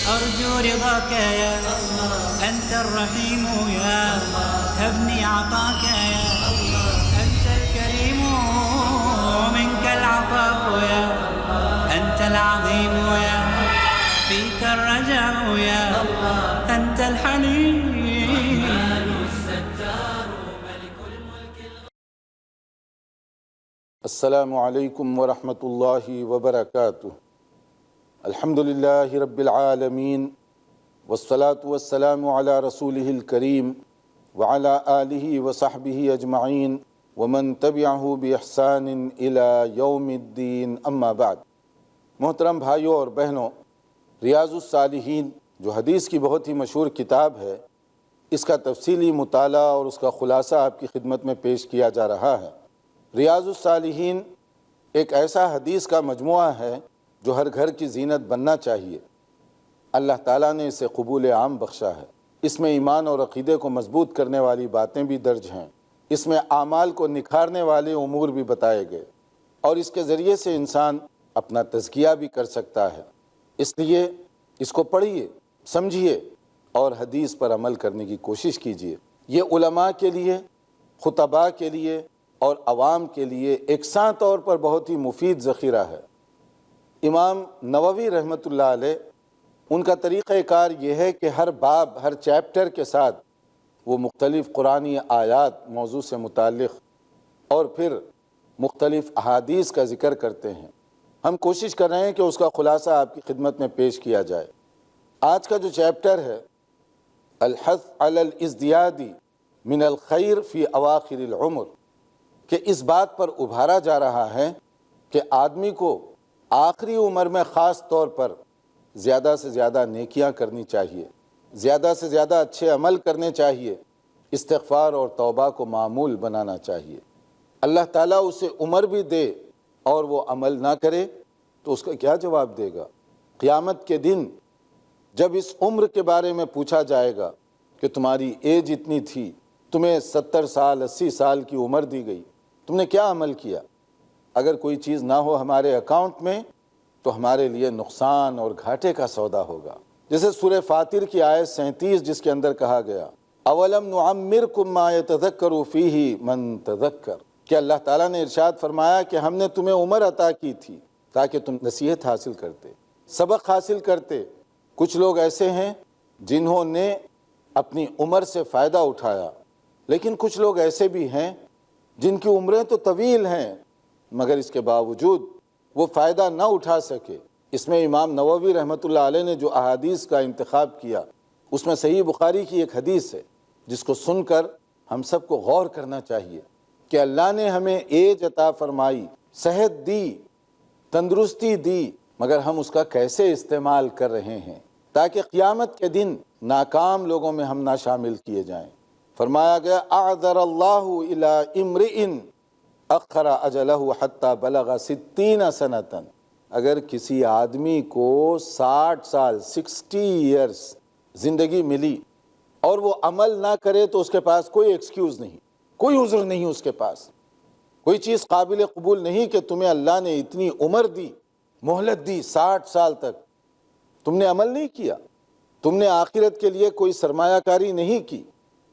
أرجو رضاك يا أنت الرحيم يا هبني عطاك يا أنت الكريم منك العطاء يا أنت العظيم يا فيك الرجاء يا أنت الحليم. السلام علیکم ورحمۃ اللہ وبرکاتہ. الحمد للہ رب العالمین والصلاة والسلام علی رسولہ الکریم وعلی آلہ وصحبہ اجمعین ومن تبعہ بإحسان الی یوم الدین. اما بعد. محترم بھائیوں اور بہنوں، ریاض الصالحین جو حدیث کی بہت ہی مشہور کتاب ہے، اس کا تفصیلی مطالعہ اور اس کا خلاصہ آپ کی خدمت میں پیش کیا جا رہا ہے. ریاض الصالحین ایک ایسا حدیث کا مجموعہ ہے جو ہر گھر کی زینت بننا چاہیے. اللہ تعالیٰ نے اسے قبول عام بخشا ہے. اس میں ایمان اور عقیدے کو مضبوط کرنے والی باتیں بھی درج ہیں. اس میں اعمال کو نکھارنے والے امور بھی بتائے گئے، اور اس کے ذریعے سے انسان اپنا تزکیہ بھی کر سکتا ہے. اس لیے اس کو پڑھیے، سمجھیے اور حدیث پر عمل کرنے کی کوشش کیجیے. یہ علماء کے لیے، خطباء کے لیے اور عوام کے لیے یکساں طور پر بہت ہی مفید ذخیرہ ہے. امام نووی رحمۃ اللہ علیہ، ان کا طریقہ کار یہ ہے کہ ہر باب، ہر چیپٹر کے ساتھ وہ مختلف قرآنی آیات موضوع سے متعلق اور پھر مختلف احادیث کا ذکر کرتے ہیں. ہم کوشش کر رہے ہیں کہ اس کا خلاصہ آپ کی خدمت میں پیش کیا جائے. آج کا جو چیپٹر ہے، الحث علی الازدیاد من الخیر فی اواخر العمر، کہ اس بات پر ابھارا جا رہا ہے کہ آدمی کو آخری عمر میں خاص طور پر زیادہ سے زیادہ نیکیاں کرنی چاہیے، زیادہ سے زیادہ اچھے عمل کرنے چاہیے، استغفار اور توبہ کو معمول بنانا چاہیے. اللہ تعالیٰ اسے عمر بھی دے اور وہ عمل نہ کرے تو اس کا کیا جواب دے گا؟ قیامت کے دن جب اس عمر کے بارے میں پوچھا جائے گا کہ تمہاری ایج اتنی تھی، تمہیں 70 سال 80 سال کی عمر دی گئی، تم نے کیا عمل کیا؟ اگر کوئی چیز نہ ہو ہمارے اکاؤنٹ میں تو ہمارے لیے نقصان اور گھاٹے کا سودا ہوگا. جیسے سورہ فاطر کی آیت 37 جس کے اندر کہا گیا اولم نعمرکم ما یتذکر فیہ من تذکر، کہ اللہ تعالیٰ نے ارشاد فرمایا کہ ہم نے تمہیں عمر عطا کی تھی تاکہ تم نصیحت حاصل کرتے، سبق حاصل کرتے. کچھ لوگ ایسے ہیں جنہوں نے اپنی عمر سے فائدہ اٹھایا، لیکن کچھ لوگ ایسے بھی ہیں جن کی عمریں تو طویل ہیں مگر اس کے باوجود وہ فائدہ نہ اٹھا سکے. اس میں امام نووی رحمۃ اللہ علیہ نے جو احادیث کا انتخاب کیا، اس میں صحیح بخاری کی ایک حدیث ہے جس کو سن کر ہم سب کو غور کرنا چاہیے کہ اللہ نے ہمیں ایج عطا فرمائی، صحت دی، تندرستی دی، مگر ہم اس کا کیسے استعمال کر رہے ہیں تاکہ قیامت کے دن ناکام لوگوں میں ہم نہ شامل کیے جائیں. فرمایا گیا اعذر اللہ الی امرئ اخر اجلہ حتی بلغ 60 سنۃ، اگر کسی آدمی کو 60 سال 60 ایئرس زندگی ملی اور وہ عمل نہ کرے تو اس کے پاس کوئی ایکسکیوز نہیں، کوئی عذر نہیں، اس کے پاس کوئی چیز قابل قبول نہیں کہ تمہیں اللہ نے اتنی عمر دی، مہلت دی 60 سال تک، تم نے عمل نہیں کیا، تم نے آخرت کے لیے کوئی سرمایہ کاری نہیں کی،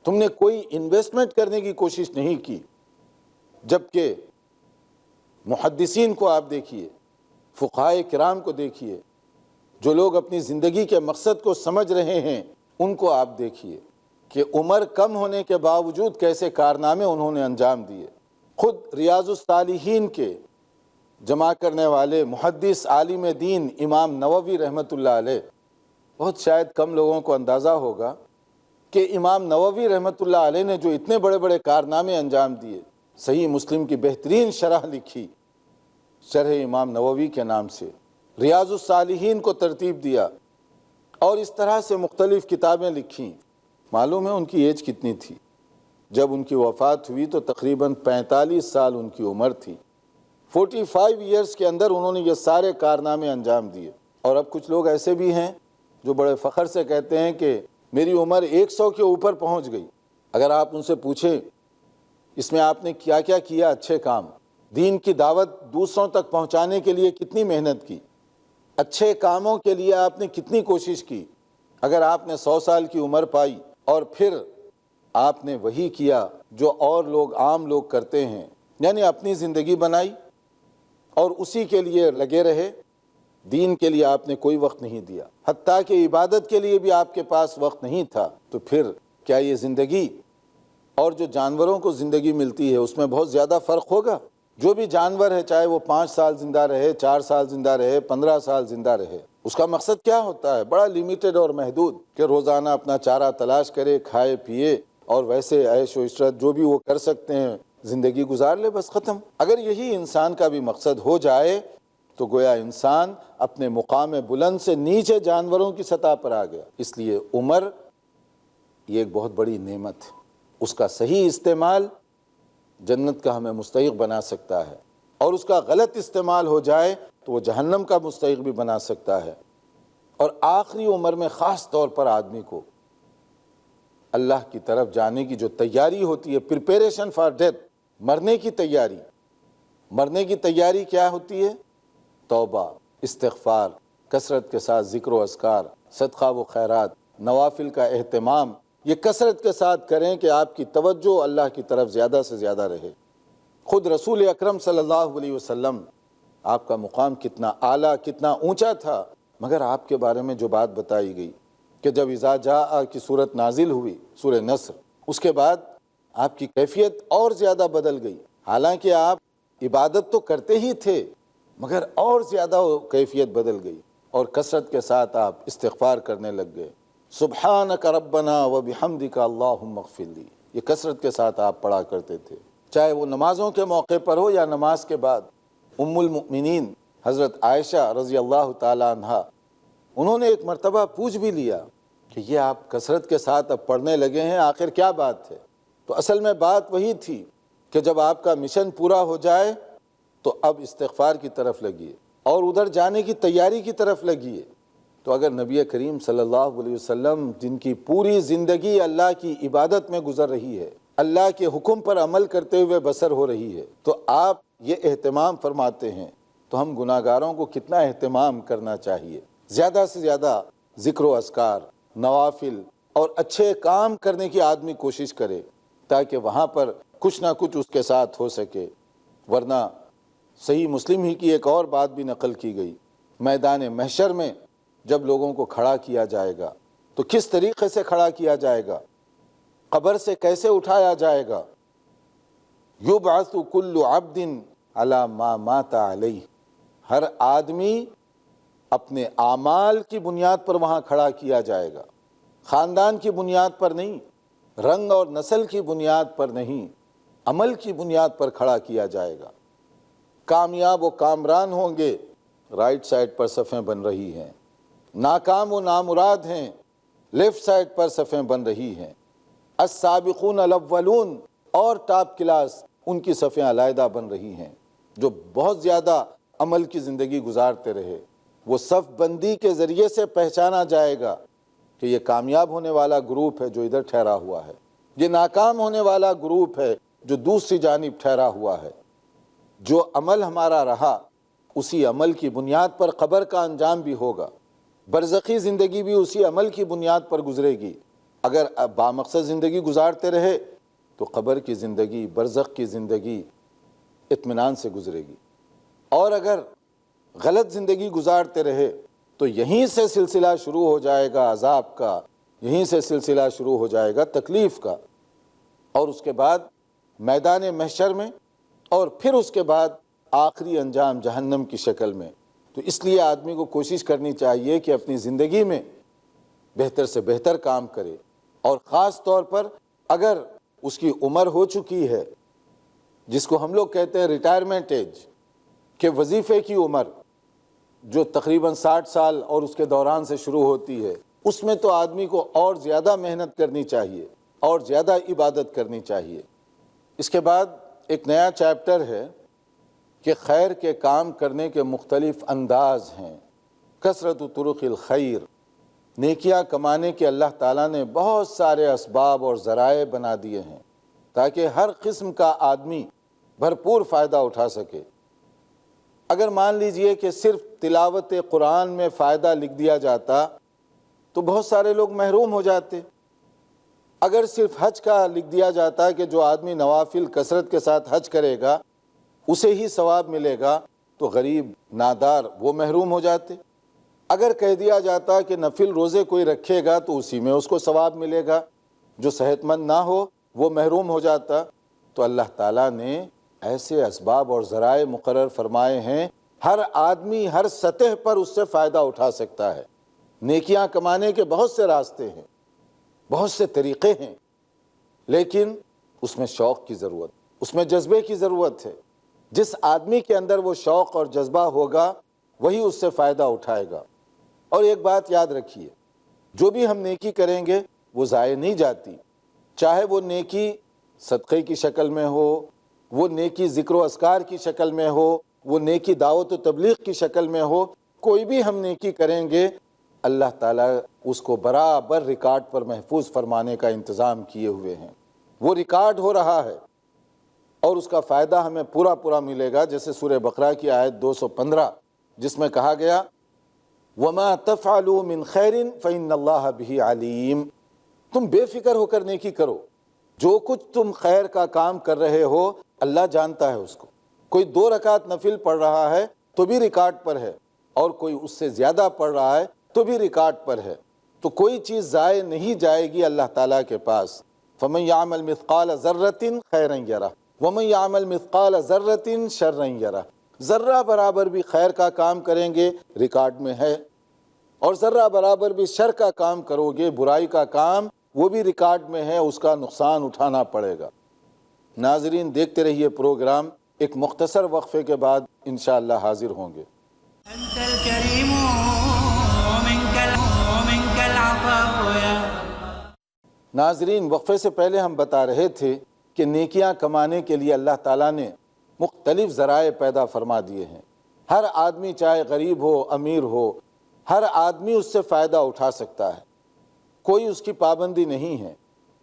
تم نے کوئی انویسٹمنٹ کرنے کی کوشش نہیں کی. جبکہ محدثین کو آپ دیکھیے، فقہائے کرام کو دیکھیے، جو لوگ اپنی زندگی کے مقصد کو سمجھ رہے ہیں ان کو آپ دیکھیے کہ عمر کم ہونے کے باوجود کیسے کارنامے انہوں نے انجام دیے. خود ریاض الصالحین کے جمع کرنے والے محدث عالم دین امام نووی رحمۃ اللہ علیہ، بہت شاید کم لوگوں کو اندازہ ہوگا کہ امام نووی رحمۃ اللہ علیہ نے جو اتنے بڑے بڑے کارنامے انجام دیے، صحیح مسلم کی بہترین شرح لکھی، شرح امام نووی کے نام سے، ریاض الصالحین کو ترتیب دیا اور اس طرح سے مختلف کتابیں لکھیں. معلوم ہے ان کی ایج کتنی تھی؟ جب ان کی وفات ہوئی تو تقریباً 45 سال ان کی عمر تھی. 45 ایئرس کے اندر انہوں نے یہ سارے کارنامے انجام دیے. اور اب کچھ لوگ ایسے بھی ہیں جو بڑے فخر سے کہتے ہیں کہ میری عمر 100 کے اوپر پہنچ گئی. اگر آپ ان سے پوچھیں اس میں آپ نے کیا کیا کیا اچھے کام، دین کی دعوت دوسروں تک پہنچانے کے لیے کتنی محنت کی، اچھے کاموں کے لیے آپ نے کتنی کوشش کی. اگر آپ نے 100 سال کی عمر پائی اور پھر آپ نے وہی کیا جو اور لوگ عام لوگ کرتے ہیں، یعنی اپنی زندگی بنائی اور اسی کے لیے لگے رہے، دین کے لیے آپ نے کوئی وقت نہیں دیا، حتیٰ کہ عبادت کے لیے بھی آپ کے پاس وقت نہیں تھا، تو پھر کیا یہ زندگی اور جو جانوروں کو زندگی ملتی ہے اس میں بہت زیادہ فرق ہوگا؟ جو بھی جانور ہے، چاہے وہ 5 سال زندہ رہے، 4 سال زندہ رہے، 15 سال زندہ رہے، اس کا مقصد کیا ہوتا ہے؟ بڑا لیمیٹڈ اور محدود، کہ روزانہ اپنا چارہ تلاش کرے، کھائے پیے اور ویسے عیش و عشرت جو بھی وہ کر سکتے ہیں زندگی گزار لے، بس ختم. اگر یہی انسان کا بھی مقصد ہو جائے تو گویا انسان اپنے مقام بلند سے نیچے جانوروں کی سطح پر آ گیا. اس لیے عمر یہ ایک بہت بڑی نعمت ہے، اس کا صحیح استعمال جنت کا ہمیں مستحق بنا سکتا ہے، اور اس کا غلط استعمال ہو جائے تو وہ جہنم کا مستحق بھی بنا سکتا ہے. اور آخری عمر میں خاص طور پر آدمی کو اللہ کی طرف جانے کی جو تیاری ہوتی ہے، پریپریشن فار ڈیتھ، مرنے کی تیاری. مرنے کی تیاری کیا ہوتی ہے؟ توبہ، استغفار، کثرت کے ساتھ ذکر و اذکار، صدقہ و خیرات، نوافل کا اہتمام، یہ کثرت کے ساتھ کریں کہ آپ کی توجہ اللہ کی طرف زیادہ سے زیادہ رہے. خود رسول اکرم صلی اللہ علیہ وسلم، آپ کا مقام کتنا اعلیٰ، کتنا اونچا تھا، مگر آپ کے بارے میں جو بات بتائی گئی کہ جب اذا جاء کی صورت نازل ہوئی، سورہ نصر، اس کے بعد آپ کی کیفیت اور زیادہ بدل گئی. حالانکہ آپ عبادت تو کرتے ہی تھے مگر اور زیادہ کیفیت بدل گئی، اور کثرت کے ساتھ آپ استغفار کرنے لگ گئے. سبحانک ربنا و بحمدک اللہم اغفر لی، یہ کثرت کے ساتھ آپ پڑھا کرتے تھے، چاہے وہ نمازوں کے موقع پر ہو یا نماز کے بعد. ام المؤمنین حضرت عائشہ رضی اللہ تعالی عنہا، انہوں نے ایک مرتبہ پوچھ بھی لیا کہ یہ آپ کثرت کے ساتھ اب پڑھنے لگے ہیں، آخر کیا بات ہے؟ تو اصل میں بات وہی تھی کہ جب آپ کا مشن پورا ہو جائے تو اب استغفار کی طرف لگیے اور ادھر جانے کی تیاری کی طرف لگیے. تو اگر نبی کریم صلی اللہ علیہ وسلم جن کی پوری زندگی اللہ کی عبادت میں گزر رہی ہے، اللہ کے حکم پر عمل کرتے ہوئے بسر ہو رہی ہے، تو آپ یہ اہتمام فرماتے ہیں، تو ہم گناہگاروں کو کتنا اہتمام کرنا چاہیے. زیادہ سے زیادہ ذکر و اذکار، نوافل اور اچھے کام کرنے کی آدمی کوشش کرے تاکہ وہاں پر کچھ نہ کچھ اس کے ساتھ ہو سکے. ورنہ صحیح مسلم ہی کی ایک اور بات بھی نقل کی گئی، میدان محشر میں جب لوگوں کو کھڑا کیا جائے گا تو کس طریقے سے کھڑا کیا جائے گا، قبر سے کیسے اٹھایا جائے گا. یبعث کل عبد علی ما مات علیہ، ہر آدمی اپنے اعمال کی بنیاد پر وہاں کھڑا کیا جائے گا، خاندان کی بنیاد پر نہیں، رنگ اور نسل کی بنیاد پر نہیں، عمل کی بنیاد پر کھڑا کیا جائے گا. کامیاب و کامران ہوں گے، رائٹ سائڈ پر صفیں بن رہی ہیں، ناکام و نامراد ہیں، لیفٹ سائڈ پر صفیں بن رہی ہیں. السابقون الاولون اور ٹاپ کلاس، ان کی صفیں علیحدہ بن رہی ہیں. جو بہت زیادہ عمل کی زندگی گزارتے رہے، وہ صف بندی کے ذریعے سے پہچانا جائے گا کہ یہ کامیاب ہونے والا گروپ ہے جو ادھر ٹھہرا ہوا ہے، یہ ناکام ہونے والا گروپ ہے جو دوسری جانب ٹھہرا ہوا ہے. جو عمل ہمارا رہا اسی عمل کی بنیاد پر قبر کا انجام بھی ہوگا، برزخی زندگی بھی اسی عمل کی بنیاد پر گزرے گی. اگر بامقصد زندگی گزارتے رہے تو قبر کی زندگی، برزخ کی زندگی اطمینان سے گزرے گی، اور اگر غلط زندگی گزارتے رہے تو یہیں سے سلسلہ شروع ہو جائے گا عذاب کا، یہیں سے سلسلہ شروع ہو جائے گا تکلیف کا، اور اس کے بعد میدان محشر میں، اور پھر اس کے بعد آخری انجام جہنم کی شکل میں. تو اس لیے آدمی کو کوشش کرنی چاہیے کہ اپنی زندگی میں بہتر سے بہتر کام کرے، اور خاص طور پر اگر اس کی عمر ہو چکی ہے، جس کو ہم لوگ کہتے ہیں ریٹائرمنٹ ایج، کہ وظیفے کی عمر جو تقریباً 60 سال اور اس کے دوران سے شروع ہوتی ہے، اس میں تو آدمی کو اور زیادہ محنت کرنی چاہیے اور زیادہ عبادت کرنی چاہیے. اس کے بعد ایک نیا چیپٹر ہے کہ خیر کے کام کرنے کے مختلف انداز ہیں. کثرت طرق الخیر، نیکیاں کمانے کے اللہ تعالیٰ نے بہت سارے اسباب اور ذرائع بنا دیے ہیں تاکہ ہر قسم کا آدمی بھرپور فائدہ اٹھا سکے. اگر مان لیجئے کہ صرف تلاوت قرآن میں فائدہ لکھ دیا جاتا تو بہت سارے لوگ محروم ہو جاتے۔ اگر صرف حج کا لکھ دیا جاتا کہ جو آدمی نوافل کثرت کے ساتھ حج کرے گا اسے ہی ثواب ملے گا تو غریب نادار وہ محروم ہو جاتے۔ اگر کہہ دیا جاتا کہ نفل روزے کوئی رکھے گا تو اسی میں اس کو ثواب ملے گا، جو صحت مند نہ ہو وہ محروم ہو جاتا۔ تو اللہ تعالیٰ نے ایسے اسباب اور ذرائع مقرر فرمائے ہیں، ہر آدمی ہر سطح پر اس سے فائدہ اٹھا سکتا ہے۔ نیکیاں کمانے کے بہت سے راستے ہیں، بہت سے طریقے ہیں، لیکن اس میں شوق کی ضرورت، اس میں جذبے کی ضرورت ہے۔ جس آدمی کے اندر وہ شوق اور جذبہ ہوگا وہی اس سے فائدہ اٹھائے گا۔ اور ایک بات یاد رکھیے، جو بھی ہم نیکی کریں گے وہ ضائع نہیں جاتی، چاہے وہ نیکی صدقے کی شکل میں ہو، وہ نیکی ذکر و اذکار کی شکل میں ہو، وہ نیکی دعوت و تبلیغ کی شکل میں ہو، کوئی بھی ہم نیکی کریں گے اللہ تعالیٰ اس کو برابر ریکارڈ پر محفوظ فرمانے کا انتظام کیے ہوئے ہیں۔ وہ ریکارڈ ہو رہا ہے اور اس کا فائدہ ہمیں پورا پورا ملے گا، جیسے سورہ بقرہ کی آیت 215 جس میں کہا گیا وَمَا تَفْعَلُوا مِنْ خَيْرٍ فَإِنَّ اللَّهَ بِهِ عَلِيمٌ۔ تم بے فکر ہو کر نیکی کرو، جو کچھ تم خیر کا کام کر رہے ہو اللہ جانتا ہے اس کو۔ کوئی 2 رکعت نفل پڑھ رہا ہے تو بھی ریکارڈ پر ہے، اور کوئی اس سے زیادہ پڑھ رہا ہے تو بھی ریکارڈ پر ہے۔ تو کوئی چیز ضائع نہیں جائے گی اللہ تعالیٰ کے پاس۔ فَمَن يَعْمَلْ مِثْقَالَ ذَرَّةٍ خَيْرًا يَرَهُ وَمَن يَعْمَلْ مِثْقَالَ ذَرَّةٍ شَرًّا يَرَهُ۔ ذرہ برابر بھی خیر کا کام کریں گے ریکارڈ میں ہے، اور ذرہ برابر بھی شر کا کام کرو گے، برائی کا کام، وہ بھی ریکارڈ میں ہے، اس کا نقصان اٹھانا پڑے گا۔ ناظرین دیکھتے رہیے پروگرام، ایک مختصر وقفے کے بعد انشاءاللہ حاضر ہوں گے۔ أنت الكريم ومنك العفو يا ناظرین وقفے سے پہلے ہم بتا رہے تھے کہ نیکیاں کمانے کے لیے اللہ تعالیٰ نے مختلف ذرائع پیدا فرما دیے ہیں۔ ہر آدمی چاہے غریب ہو امیر ہو، ہر آدمی اس سے فائدہ اٹھا سکتا ہے، کوئی اس کی پابندی نہیں ہے۔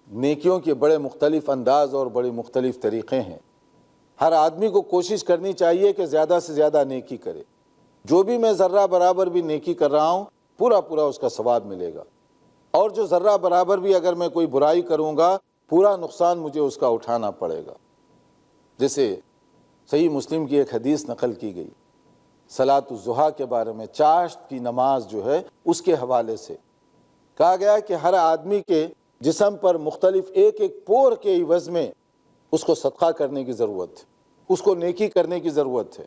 نیکیوں کے بڑے مختلف انداز اور بڑے مختلف طریقے ہیں۔ ہر آدمی کو کوشش کرنی چاہیے کہ زیادہ سے زیادہ نیکی کرے۔ جو بھی میں ذرہ برابر بھی نیکی کر رہا ہوں پورا پورا اس کا ثواب ملے گا، اور جو ذرہ برابر بھی اگر میں کوئی برائی کروں گا پورا نقصان مجھے اس کا اٹھانا پڑے گا۔ جیسے صحیح مسلم کی ایک حدیث نقل کی گئی صلاۃ الضحیٰ کے بارے میں، چاشت کی نماز جو ہے اس کے حوالے سے کہا گیا کہ ہر آدمی کے جسم پر مختلف ایک ایک پور کے عوض میں اس کو صدقہ کرنے کی ضرورت ہے، اس کو نیکی کرنے کی ضرورت ہے۔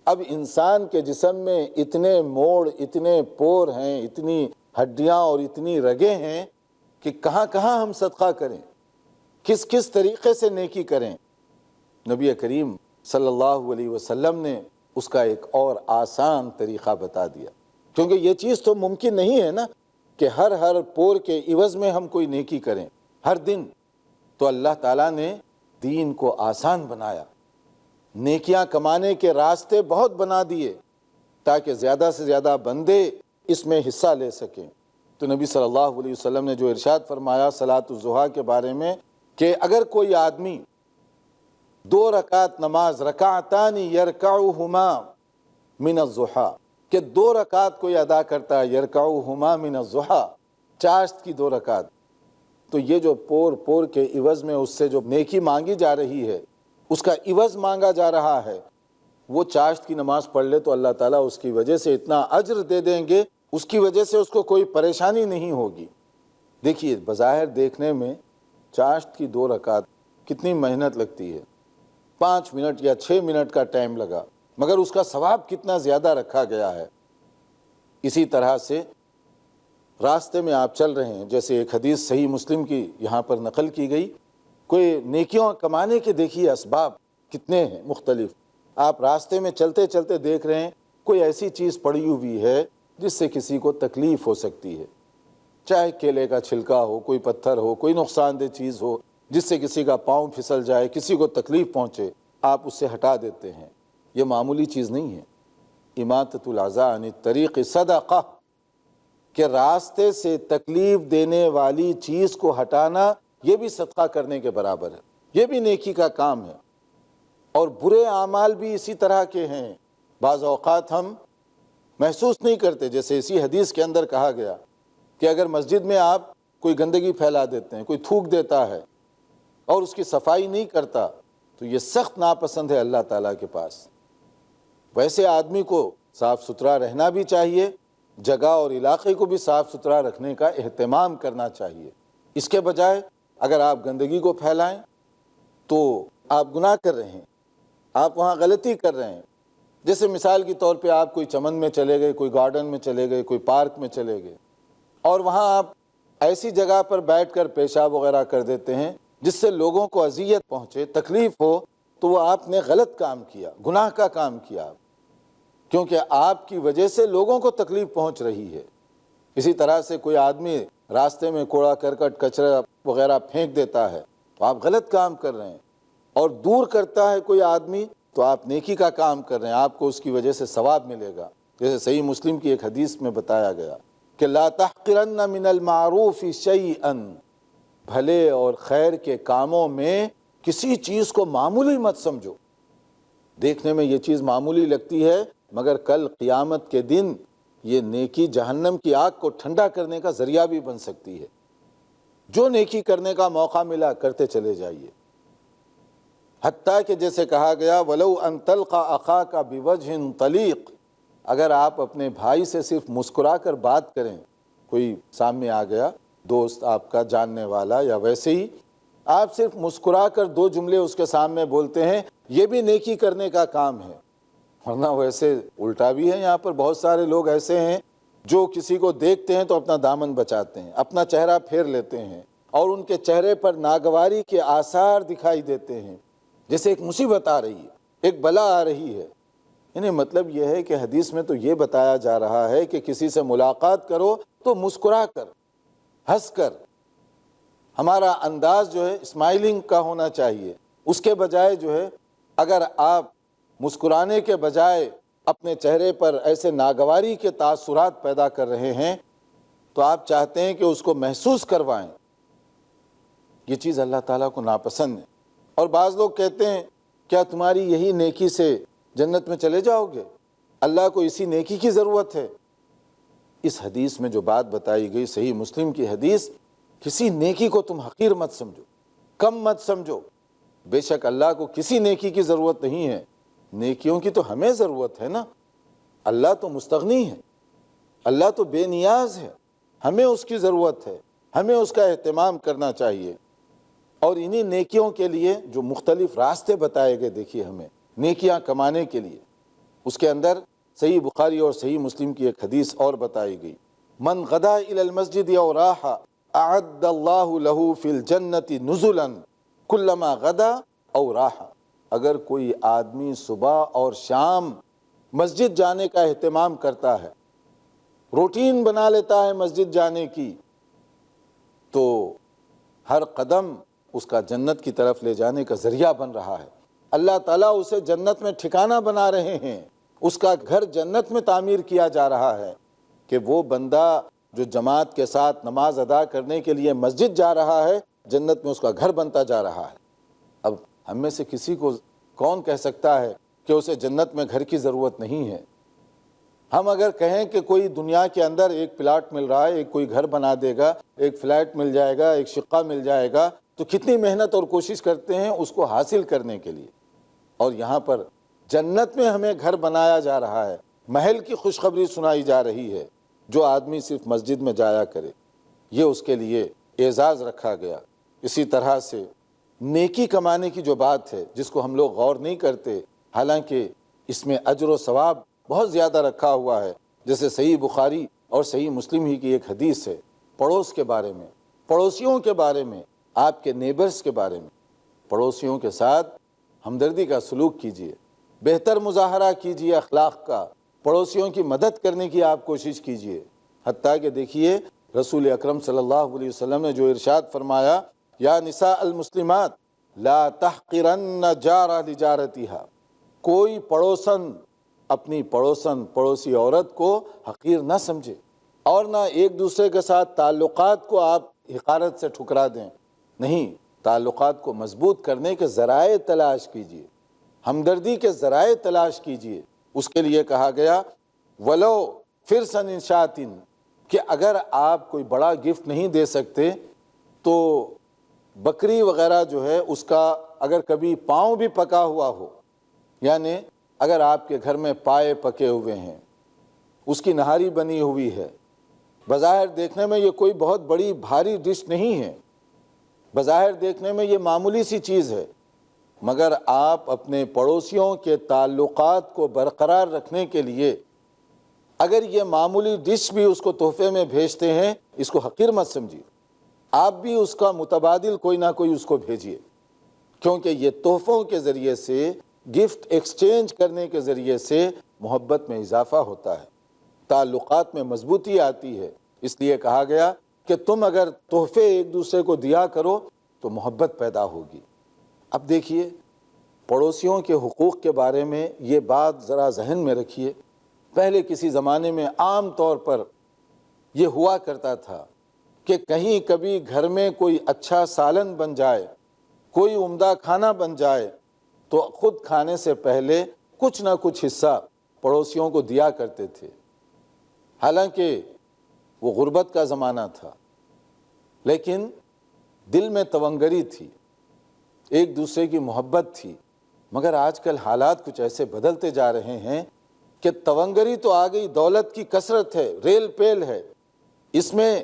اب انسان کے جسم میں اتنے موڑ، اتنے پور ہیں، اتنی ہڈیاں اور اتنی رگیں ہیں کہ کہاں کہاں ہم صدقہ کریں، کس کس طریقے سے نیکی کریں۔ نبی کریم صلی اللہ علیہ وسلم نے اس کا ایک اور آسان طریقہ بتا دیا، کیونکہ یہ چیز تو ممکن نہیں ہے نا کہ ہر پور کے عوض میں ہم کوئی نیکی کریں ہر دن۔ تو اللہ تعالیٰ نے دین کو آسان بنایا، نیکیاں کمانے کے راستے بہت بنا دیے تاکہ زیادہ سے زیادہ بندے اس میں حصہ لے سکیں۔ تو نبی صلی اللہ علیہ وسلم نے جو ارشاد فرمایا صلاۃ الضحیٰ کے بارے میں کہ اگر کوئی آدمی 2 رکعت نماز رکعتان یرکعہما من الضحیٰ، کہ 2 رکعت کوئی ادا کرتا ہے یرکعہما من الضحیٰ، چاشت کی 2 رکعت، تو یہ جو پور کے عوض میں اس سے جو نیکی مانگی جا رہی ہے، اس کا عوض مانگا جا رہا ہے، وہ چاشت کی نماز پڑھ لے تو اللہ تعالیٰ اس کی وجہ سے اتنا اجر دے دیں گے، اس کی وجہ سے اس کو کوئی پریشانی نہیں ہوگی۔ دیکھیے بظاہر دیکھنے میں چاشت کی 2 رکعت کتنی محنت لگتی ہے، 5 منٹ یا 6 منٹ کا ٹائم لگا، مگر اس کا ثواب کتنا زیادہ رکھا گیا ہے۔ اسی طرح سے راستے میں آپ چل رہے ہیں، جیسے ایک حدیث صحیح مسلم کی یہاں پر نقل کی گئی، کوئی نیکیوں کمانے کے دیکھیے اسباب کتنے ہیں مختلف۔ آپ راستے میں چلتے چلتے دیکھ رہے ہیں کوئی ایسی چیز پڑی ہوئی ہے جس سے کسی کو تکلیف ہو سکتی ہے، چاہے کیلے کا چھلکا ہو، کوئی پتھر ہو، کوئی نقصان دہ چیز ہو جس سے کسی کا پاؤں پھسل جائے، کسی کو تکلیف پہنچے، آپ اس سے ہٹا دیتے ہیں۔ یہ معمولی چیز نہیں ہے۔ اماطۃ الاذی عن الطریق صدقہ، کہ راستے سے تکلیف دینے والی چیز کو ہٹانا یہ بھی صدقہ کرنے کے برابر ہے، یہ بھی نیکی کا کام ہے۔ اور برے اعمال بھی اسی طرح کے ہیں۔ بعض اوقات ہم محسوس نہیں کرتے. جیسے اسی حدیث کے اندر کہا گیا کہ اگر مسجد میں آپ کوئی گندگی پھیلا دیتے ہیں, کوئی تھوک دیتا ہے اور اس کی صفائی نہیں کرتا, تو یہ سخت ناپسند ہے اللہ تعالیٰ کے پاس. ویسے آدمی کو صاف ستھرا رہنا بھی چاہیے, جگہ اور علاقے کو بھی صاف ستھرا رکھنے کا اہتمام کرنا چاہیے. اس کے بجائے اگر آپ گندگی کو پھیلائیں تو آپ گناہ کر رہے ہیں, آپ وہاں غلطی کر رہے ہیں. جیسے مثال کے طور پہ آپ کوئی چمن میں چلے گئے, کوئی گارڈن میں چلے گئے, کوئی پارک میں چلے گئے, اور وہاں آپ ایسی جگہ پر بیٹھ کر پیشاب وغیرہ کر دیتے ہیں جس سے لوگوں کو اذیت پہنچے, تکلیف ہو, تو وہ آپ نے غلط کام کیا, گناہ کا کام کیا, کیونکہ آپ کی وجہ سے لوگوں کو تکلیف پہنچ رہی ہے. اسی طرح سے کوئی آدمی راستے میں کوڑا کرکٹ کچرا وغیرہ پھینک دیتا ہے تو آپ غلط کام کر رہے ہیں, اور دور کرتا ہے کوئی آدمی تو آپ نیکی کا کام کر رہے ہیں, آپ کو اس کی وجہ سے ثواب ملے گا. جیسے صحیح مسلم کی ایک حدیث میں بتایا گیا کہ لا تحقرن من المعروف شیئا, بھلے اور خیر کے کاموں میں کسی چیز کو معمولی مت سمجھو. دیکھنے میں یہ چیز معمولی لگتی ہے, مگر کل قیامت کے دن یہ نیکی جہنم کی آگ کو ٹھنڈا کرنے کا ذریعہ بھی بن سکتی ہے. جو نیکی کرنے کا موقع ملا کرتے چلے جائیے. حتیٰ کہ جیسے کہا گیا وَلَوْ أَن تَلْقَى أَخَاكَ بِوَجْهٍ طَلِيقٍ, اگر آپ اپنے بھائی سے صرف مسکرا کر بات کریں, کوئی سامنے آ گیا دوست آپ کا جاننے والا, یا ویسے ہی آپ صرف مسکرا کر دو جملے اس کے سامنے بولتے ہیں, یہ بھی نیکی کرنے کا کام ہے. ورنہ ویسے الٹا بھی ہے. یہاں پر بہت سارے لوگ ایسے ہیں جو کسی کو دیکھتے ہیں تو اپنا دامن بچاتے ہیں, اپنا چہرہ پھیر لیتے ہیں, اور ان کے چہرے پر ناگواری کے آثار دکھائی دیتے ہیں, جیسے ایک مصیبت آ رہی ہے, ایک بلا آ رہی ہے. یعنی مطلب یہ ہے کہ حدیث میں تو یہ بتایا جا رہا ہے کہ کسی سے ملاقات کرو تو مسکرا کر, ہنس کر. ہمارا انداز جو ہے اسمائلنگ کا ہونا چاہیے. اس کے بجائے جو ہے اگر آپ مسکرانے کے بجائے اپنے چہرے پر ایسے ناگواری کے تاثرات پیدا کر رہے ہیں تو آپ چاہتے ہیں کہ اس کو محسوس کروائیں. یہ چیز اللہ تعالیٰ کو ناپسند ہے. اور بعض لوگ کہتے ہیں کیا تمہاری یہی نیکی سے جنت میں چلے جاؤ گے؟ اللہ کو اسی نیکی کی ضرورت ہے. اس حدیث میں جو بات بتائی گئی صحیح مسلم کی حدیث, کسی نیکی کو تم حقیر مت سمجھو, کم مت سمجھو. بے شک اللہ کو کسی نیکی کی ضرورت نہیں ہے, نیکیوں کی تو ہمیں ضرورت ہے نا. اللہ تو مستغنی ہے, اللہ تو بے نیاز ہے, ہمیں اس کی ضرورت ہے, ہمیں اس کا اہتمام کرنا چاہیے. اور انہی نیکیوں کے لیے جو مختلف راستے بتائے گئے, دیکھیے ہمیں نیکیاں کمانے کے لیے, اس کے اندر صحیح بخاری اور صحیح مسلم کی ایک حدیث اور بتائی گئی, من غدا الی المسجد او راح اعد اللہ له فی الجنت نزلا کلما غدا او راح. اگر کوئی آدمی صبح اور شام مسجد جانے کا اہتمام کرتا ہے, روٹین بنا لیتا ہے مسجد جانے کی, تو ہر قدم اس کا جنت کی طرف لے جانے کا ذریعہ بن رہا ہے. اللہ تعالیٰ اسے جنت میں ٹھکانہ بنا رہے ہیں, اس کا گھر جنت میں تعمیر کیا جا رہا ہے کہ وہ بندہ جو جماعت کے ساتھ نماز ادا کرنے کے لیے مسجد جا رہا ہے, جنت میں اس کا گھر بنتا جا رہا ہے. اب ہم میں سے کسی کو کون کہہ سکتا ہے کہ اسے جنت میں گھر کی ضرورت نہیں ہے؟ ہم اگر کہیں کہ کوئی دنیا کے اندر ایک پلاٹ مل رہا ہے, ایک کوئی گھر بنا دے گا, ایک فلیٹ مل جائے گا, ایک شقہ مل جائے گا, تو کتنی محنت اور کوشش کرتے ہیں اس کو حاصل کرنے کے لیے. اور یہاں پر جنت میں ہمیں گھر بنایا جا رہا ہے, محل کی خوشخبری سنائی جا رہی ہے. جو آدمی صرف مسجد میں جایا کرے, یہ اس کے لیے اعزاز رکھا گیا. اسی طرح سے نیکی کمانے کی جو بات ہے جس کو ہم لوگ غور نہیں کرتے, حالانکہ اس میں اجر و ثواب بہت زیادہ رکھا ہوا ہے. جیسے صحیح بخاری اور صحیح مسلم ہی کی ایک حدیث ہے پڑوس کے بارے میں, پڑوسیوں کے بارے میں, آپ کے نیبرز کے بارے میں. پڑوسیوں کے ساتھ ہمدردی کا سلوک کیجیے, بہتر مظاہرہ کیجیے اخلاق کا, پڑوسیوں کی مدد کرنے کی آپ کوشش کیجیے. حتیٰ کہ دیکھیے رسول اکرم صلی اللہ علیہ وسلم نے جو ارشاد فرمایا, یا نساء المسلمات لا تحقرن جارہ لجارتها, کوئی پڑوسن اپنی پڑوسی عورت کو حقیر نہ سمجھے, اور نہ ایک دوسرے کے ساتھ تعلقات کو آپ حقارت سے ٹھکرا دیں. نہیں, تعلقات کو مضبوط کرنے کے ذرائع تلاش کیجیے, ہمدردی کے ذرائع تلاش کیجیے. اس کے لیے کہا گیا ولو فرسن انشاتن، کہ اگر آپ کوئی بڑا گفٹ نہیں دے سکتے تو بکری وغیرہ جو ہے اس کا اگر کبھی پاؤں بھی پکا ہوا ہو، یعنی اگر آپ کے گھر میں پائے پکے ہوئے ہیں، اس کی نہاری بنی ہوئی ہے، بظاہر دیکھنے میں یہ کوئی بہت بڑی بھاری ڈش نہیں ہے، بظاہر دیکھنے میں یہ معمولی سی چیز ہے، مگر آپ اپنے پڑوسیوں کے تعلقات کو برقرار رکھنے کے لیے اگر یہ معمولی ڈش بھی اس کو تحفے میں بھیجتے ہیں، اس کو حقیر مت سمجھیے، آپ بھی اس کا متبادل کوئی نہ کوئی اس کو بھیجیے، کیونکہ یہ تحفوں کے ذریعے سے، گفٹ ایکسچینج کرنے کے ذریعے سے محبت میں اضافہ ہوتا ہے، تعلقات میں مضبوطی آتی ہے۔ اس لیے کہا گیا کہ تم اگر تحفے ایک دوسرے کو دیا کرو تو محبت پیدا ہوگی۔ اب دیکھیے، پڑوسیوں کے حقوق کے بارے میں یہ بات ذرا ذہن میں رکھیے۔ پہلے کسی زمانے میں عام طور پر یہ ہوا کرتا تھا کہ کہیں کبھی گھر میں کوئی اچھا سالن بن جائے، کوئی عمدہ کھانا بن جائے تو خود کھانے سے پہلے کچھ نہ کچھ حصہ پڑوسیوں کو دیا کرتے تھے، حالانکہ وہ غربت کا زمانہ تھا، لیکن دل میں تونگری تھی، ایک دوسرے کی محبت تھی۔ مگر آج کل حالات کچھ ایسے بدلتے جا رہے ہیں کہ تونگری تو آ گئی، دولت کی کثرت ہے، ریل پیل ہے، اس میں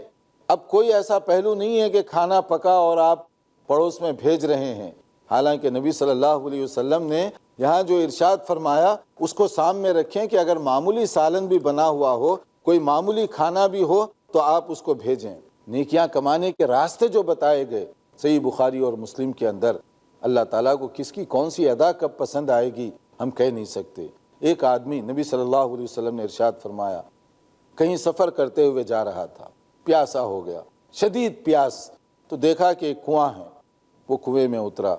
اب کوئی ایسا پہلو نہیں ہے کہ کھانا پکا اور آپ پڑوس میں بھیج رہے ہیں۔ حالانکہ نبی صلی اللہ علیہ وسلم نے یہاں جو ارشاد فرمایا اس کو سامنے رکھیں کہ اگر معمولی سالن بھی بنا ہوا ہو، کوئی معمولی کھانا بھی ہو تو آپ اس کو بھیجیں۔ نیکیاں کمانے کے راستے جو بتائے گئے صحیح بخاری اور مسلم کے اندر، اللہ تعالیٰ کو کس کی کون سی ادا کب پسند آئے گی ہم کہہ نہیں سکتے۔ ایک آدمی، نبی صلی اللہ علیہ وسلم نے ارشاد فرمایا، کہیں سفر کرتے ہوئے جا رہا تھا، پیاسا ہو گیا، شدید پیاس، تو دیکھا کہ ایک کنواں ہے، وہ کنویں میں اترا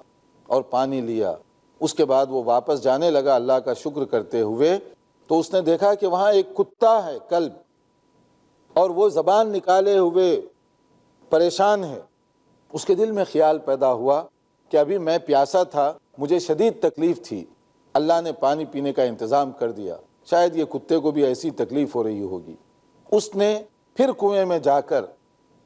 اور پانی لیا۔ اس کے بعد وہ واپس جانے لگا اللہ کا شکر کرتے ہوئے، تو اس نے دیکھا کہ وہاں ایک کتا ہے، کلب، اور وہ زبان نکالے ہوئے پریشان ہے۔ اس کے دل میں خیال پیدا ہوا کہ ابھی میں پیاسا تھا، مجھے شدید تکلیف تھی، اللہ نے پانی پینے کا انتظام کر دیا، شاید یہ کتے کو بھی ایسی تکلیف ہو رہی ہوگی۔ اس نے پھر کنویں میں جا کر،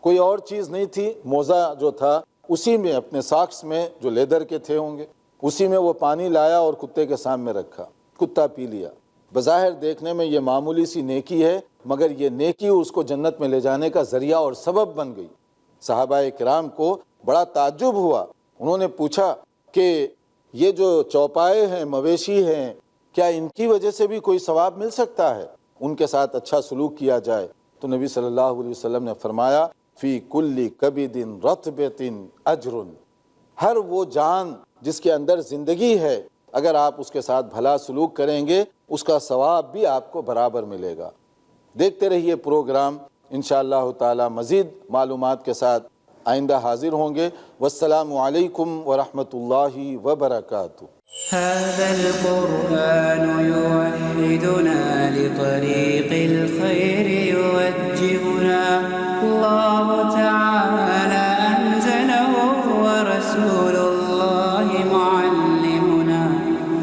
کوئی اور چیز نہیں تھی، موزہ جو تھا اسی میں، اپنے ساکس میں جو لیدر کے تھے ہوں گے، اسی میں وہ پانی لایا اور کتے کے سامنے رکھا، کتا پی لیا۔ بظاہر دیکھنے میں یہ معمولی سی نیکی ہے، مگر یہ نیکی اس کو جنت میں لے جانے کا ذریعہ اور سبب بن گئی۔ صحابہ کرام کو بڑا تعجب ہوا، انہوں نے پوچھا کہ یہ جو چوپائے ہیں، مویشی ہیں، کیا ان کی وجہ سے بھی کوئی ثواب مل سکتا ہے، ان کے ساتھ اچھا سلوک کیا جائے؟ تو نبی صلی اللہ علیہ وسلم نے فرمایا، فی کل کبد رطبۃ اجر، ہر وہ جان جس کے اندر زندگی ہے، اگر آپ اس کے ساتھ بھلا سلوک کریں گے اس کا ثواب بھی آپ کو برابر ملے گا۔ دیکھتے رہیے پروگرام، انشاءاللہ تعالی مزید معلومات کے ساتھ آئندہ حاضر ہوں گے۔ والسلام علیکم ورحمۃ اللہ وبرکاتہ۔ هذا القرآن يوحدنا لطريق الخير يوجهنا، الله تعالى أنزله ورسول الله معلمنا،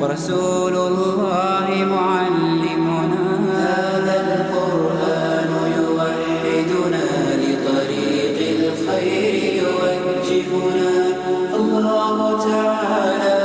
ورسول الله معلمنا. هذا القرآن يوحدنا لطريق الخير يوجهنا، الله تعالى